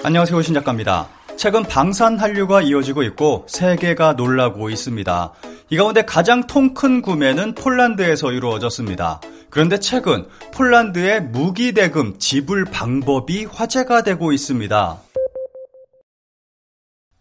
안녕하세요, 신작가입니다. 최근 방산 한류가 이어지고 있고 세계가 놀라고 있습니다. 이 가운데 가장 통 큰 구매는 폴란드에서 이루어졌습니다. 그런데 최근 폴란드의 무기 대금 지불 방법이 화제가 되고 있습니다.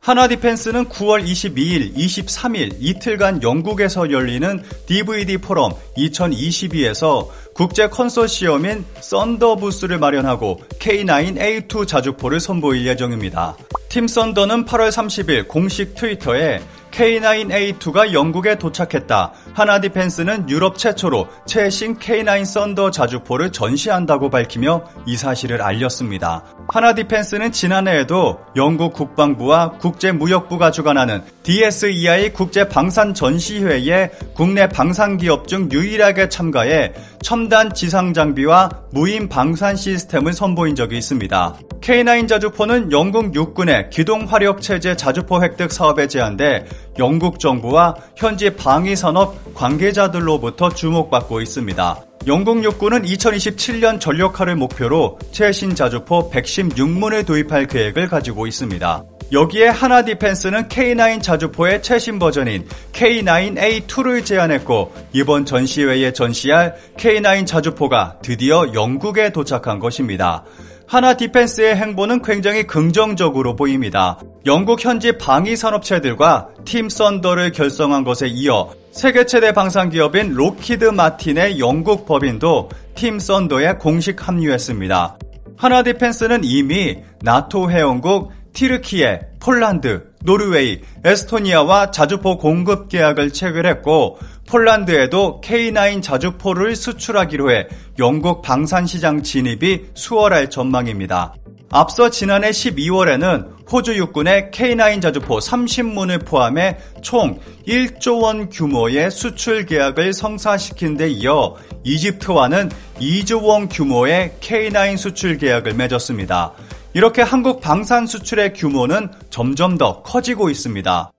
하나디펜스는 9월 22일, 23일 이틀간 영국에서 열리는 DVD 포럼 2022에서 국제 컨소시엄인 썬더부스를 마련하고 K9A2 자주포를 선보일 예정입니다. 팀 썬더는 8월 30일 공식 트위터에 K9A2가 영국에 도착했다. 하나디펜스는 유럽 최초로 최신 K9 썬더 자주포를 전시한다고 밝히며 이 사실을 알렸습니다. 하나디펜스는 지난해에도 영국 국방부와 국제무역부가 주관하는 DSEI 국제방산전시회에 국내 방산기업 중 유일하게 참가해 첨단 지상장비와 무인 방산 시스템을 선보인 적이 있습니다. K9 자주포는 영국 육군의 기동화력체제 자주포 획득 사업에 제한돼 영국 정부와 현지 방위산업 관계자들로부터 주목받고 있습니다. 영국 육군은 2027년 전력화를 목표로 최신 자주포 116문을 도입할 계획을 가지고 있습니다. 여기에 하나디펜스는 K9 자주포의 최신 버전인 K9A2를 제안했고 이번 전시회에 전시할 K9 자주포가 드디어 영국에 도착한 것입니다. 하나디펜스의 행보는 굉장히 긍정적으로 보입니다. 영국 현지 방위산업체들과 팀 썬더를 결성한 것에 이어 세계 최대 방산기업인 로키드 마틴의 영국 법인도 팀 썬더에 공식 합류했습니다. 하나디펜스는 이미 나토 회원국 티르키예, 폴란드, 노르웨이, 에스토니아와 자주포 공급 계약을 체결했고 폴란드에도 K9 자주포를 수출하기로 해 영국 방산시장 진입이 수월할 전망입니다. 앞서 지난해 12월에는 호주 육군의 K9 자주포 30문을 포함해 총 1조 원 규모의 수출 계약을 성사시킨 데 이어 이집트와는 2조 원 규모의 K9 수출 계약을 맺었습니다. 이렇게 한국 방산 수출의 규모는 점점 더 커지고 있습니다.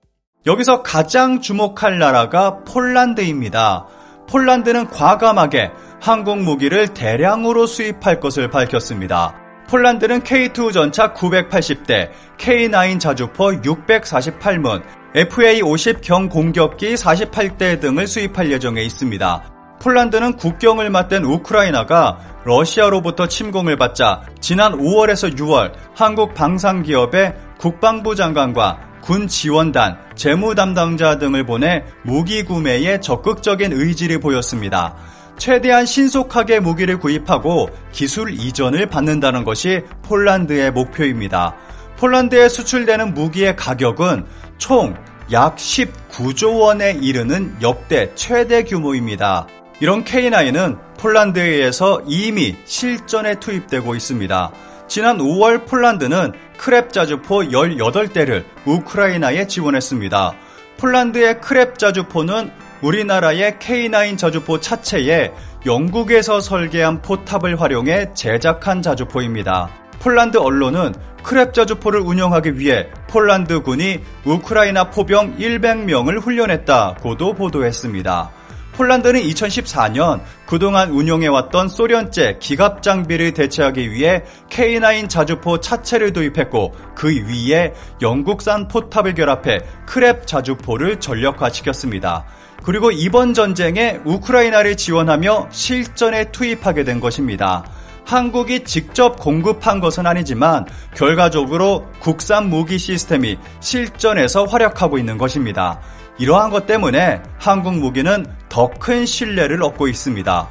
여기서 가장 주목할 나라가 폴란드입니다. 폴란드는 과감하게 한국 무기를 대량으로 수입할 것을 밝혔습니다. 폴란드는 K2 전차 980대, K9 자주포 648문, FA-50 경공격기 48대 등을 수입할 예정에 있습니다. 폴란드는 국경을 맞댄 우크라이나가 러시아로부터 침공을 받자 지난 5월에서 6월 한국 방산기업의 국방부 장관과 군 지원단, 재무 담당자 등을 보내 무기 구매에 적극적인 의지를 보였습니다. 최대한 신속하게 무기를 구입하고 기술 이전을 받는다는 것이 폴란드의 목표입니다. 폴란드에 수출되는 무기의 가격은 총 약 19조 원에 이르는 역대 최대 규모입니다. 이런 K9은 폴란드에 의해서 이미 실전에 투입되고 있습니다. 지난 5월 폴란드는 크랩 자주포 18대를 우크라이나에 지원했습니다. 폴란드의 크랩 자주포는 우리나라의 K9 자주포 차체에 영국에서 설계한 포탑을 활용해 제작한 자주포입니다. 폴란드 언론은 크랩 자주포를 운영하기 위해 폴란드 군이 우크라이나 포병 100명을 훈련했다고도 보도했습니다. 폴란드는 2014년 그동안 운용해왔던 소련제 기갑 장비를 대체하기 위해 K9 자주포 차체를 도입했고 그 위에 영국산 포탑을 결합해 크랩 자주포를 전력화시켰습니다. 그리고 이번 전쟁에 우크라이나를 지원하며 실전에 투입하게 된 것입니다. 한국이 직접 공급한 것은 아니지만 결과적으로 국산 무기 시스템이 실전에서 활약하고 있는 것입니다. 이러한 것 때문에 한국 무기는 더 큰 신뢰를 얻고 있습니다.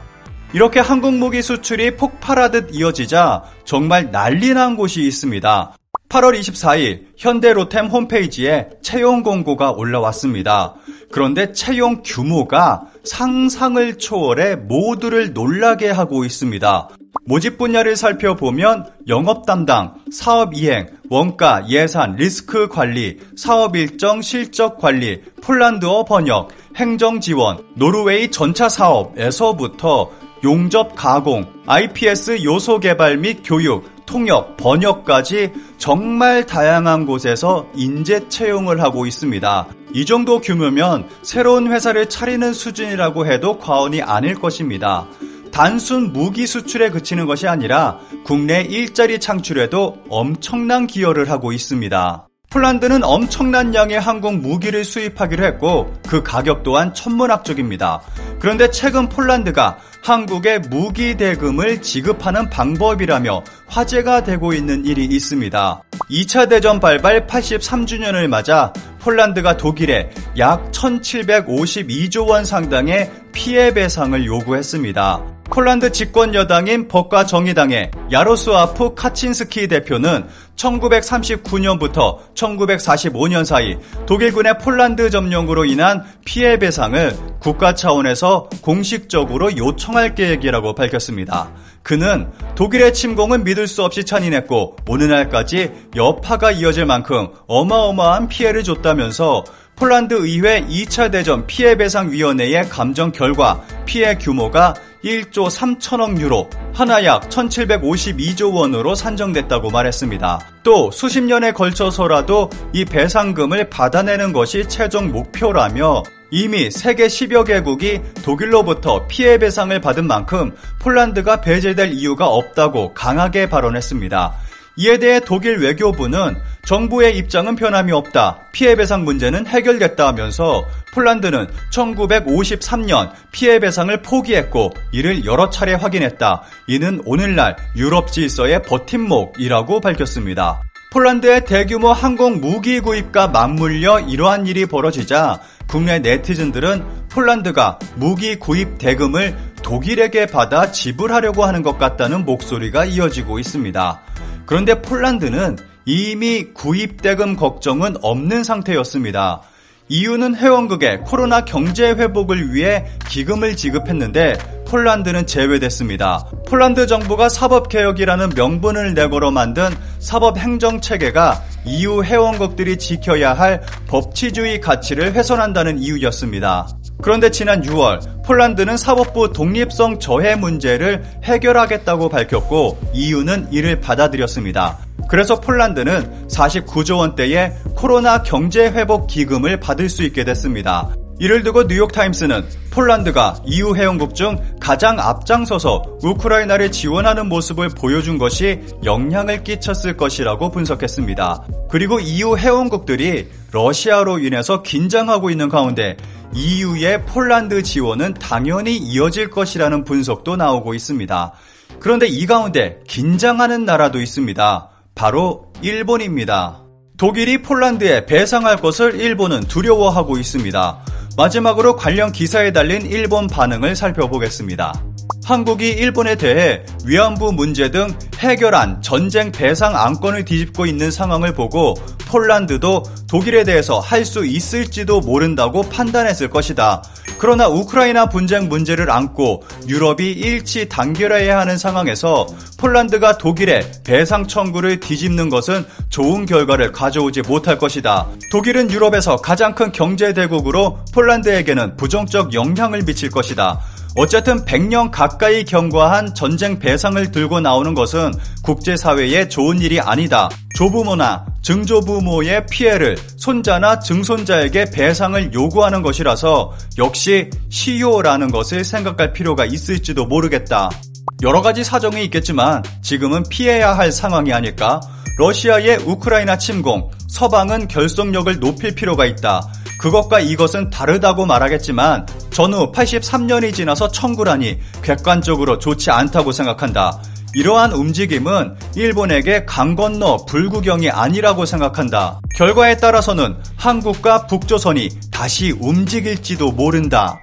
이렇게 한국 무기 수출이 폭발하듯 이어지자 정말 난리난 곳이 있습니다. 8월 24일 현대 로템 홈페이지에 채용 공고가 올라왔습니다. 그런데 채용 규모가 상상을 초월해 모두를 놀라게 하고 있습니다. 모집 분야를 살펴보면 영업 담당, 사업 이행, 원가, 예산, 리스크 관리, 사업 일정, 실적 관리, 폴란드어 번역, 행정 지원, 노르웨이 전차 사업에서부터 용접 가공, IPS 요소 개발 및 교육, 통역, 번역까지 정말 다양한 곳에서 인재 채용을 하고 있습니다. 이 정도 규모면 새로운 회사를 차리는 수준이라고 해도 과언이 아닐 것입니다. 단순 무기 수출에 그치는 것이 아니라 국내 일자리 창출에도 엄청난 기여를 하고 있습니다. 폴란드는 엄청난 양의 한국 무기를 수입하기로 했고 그 가격 또한 천문학적입니다. 그런데 최근 폴란드가 한국에 무기 대금을 지급하는 방법이라며 화제가 되고 있는 일이 있습니다. 2차 대전 발발 83주년을 맞아 폴란드가 독일에 약 1752조 원 상당의 피해 배상을 요구했습니다. 폴란드 집권 여당인 법과 정의당의 야로스와프 카친스키 대표는 1939년부터 1945년 사이 독일군의 폴란드 점령으로 인한 피해 배상을 국가 차원에서 공식적으로 요청할 계획이라고 밝혔습니다. 그는 독일의 침공은 믿을 수 없이 잔인했고 오늘날까지 여파가 이어질 만큼 어마어마한 피해를 줬다면서 폴란드 의회 2차 대전 피해배상위원회의 감정 결과 피해 규모가 1조 3천억 유로, 하나 약 1752조 원으로 산정됐다고 말했습니다. 또 수십 년에 걸쳐서라도 이 배상금을 받아내는 것이 최종 목표라며 이미 세계 10여 개국이 독일로부터 피해 배상을 받은 만큼 폴란드가 배제될 이유가 없다고 강하게 발언했습니다. 이에 대해 독일 외교부는 정부의 입장은 변함이 없다. 피해배상 문제는 해결됐다 하면서 폴란드는 1953년 피해배상을 포기했고 이를 여러 차례 확인했다. 이는 오늘날 유럽 질서의 버팀목이라고 밝혔습니다. 폴란드의 대규모 항공 무기 구입과 맞물려 이러한 일이 벌어지자 국내 네티즌들은 폴란드가 무기 구입 대금을 독일에게 받아 지불하려고 하는 것 같다는 목소리가 이어지고 있습니다. 그런데 폴란드는 이미 구입 대금 걱정은 없는 상태였습니다. EU는 회원국에 코로나 경제 회복을 위해 기금을 지급했는데 폴란드는 제외됐습니다. 폴란드 정부가 사법개혁이라는 명분을 내걸어 만든 사법행정체계가 EU 회원국들이 지켜야 할 법치주의 가치를 훼손한다는 이유였습니다. 그런데 지난 6월 폴란드는 사법부 독립성 저해 문제를 해결하겠다고 밝혔고 EU는 이를 받아들였습니다. 그래서 폴란드는 49조 원대의 코로나 경제회복 기금을 받을 수 있게 됐습니다. 이를 두고 뉴욕타임스는 폴란드가 EU 회원국 중 가장 앞장서서 우크라이나를 지원하는 모습을 보여준 것이 영향을 끼쳤을 것이라고 분석했습니다. 그리고 EU 회원국들이 러시아로 인해서 긴장하고 있는 가운데 EU의 폴란드 지원은 당연히 이어질 것이라는 분석도 나오고 있습니다. 그런데 이 가운데 긴장하는 나라도 있습니다. 바로 일본입니다. 독일이 폴란드에 배상할 것을 일본은 두려워하고 있습니다. 마지막으로 관련 기사에 달린 일본 반응을 살펴보겠습니다. 한국이 일본에 대해 위안부 문제 등 해결한 전쟁 배상 안건을 뒤집고 있는 상황을 보고 폴란드도 독일에 대해서 할 수 있을지도 모른다고 판단했을 것이다. 그러나 우크라이나 분쟁 문제를 안고 유럽이 일치 단결해야 하는 상황에서 폴란드가 독일의 배상 청구를 뒤집는 것은 좋은 결과를 가져오지 못할 것이다. 독일은 유럽에서 가장 큰 경제 대국으로 폴란드에게는 부정적 영향을 미칠 것이다. 어쨌든 100년 가까이 경과한 전쟁 배상을 들고 나오는 것은 국제사회에 좋은 일이 아니다. 조부모나 증조부모의 피해를 손자나 증손자에게 배상을 요구하는 것이라서 역시 시효라는 것을 생각할 필요가 있을지도 모르겠다. 여러 가지 사정이 있겠지만 지금은 피해야 할 상황이 아닐까? 러시아의 우크라이나 침공, 서방은 결속력을 높일 필요가 있다. 그것과 이것은 다르다고 말하겠지만 전후 83년이 지나서 청구라니 객관적으로 좋지 않다고 생각한다. 이러한 움직임은 일본에게 강 건너 불구경이 아니라고 생각한다. 결과에 따라서는 한국과 북조선이 다시 움직일지도 모른다.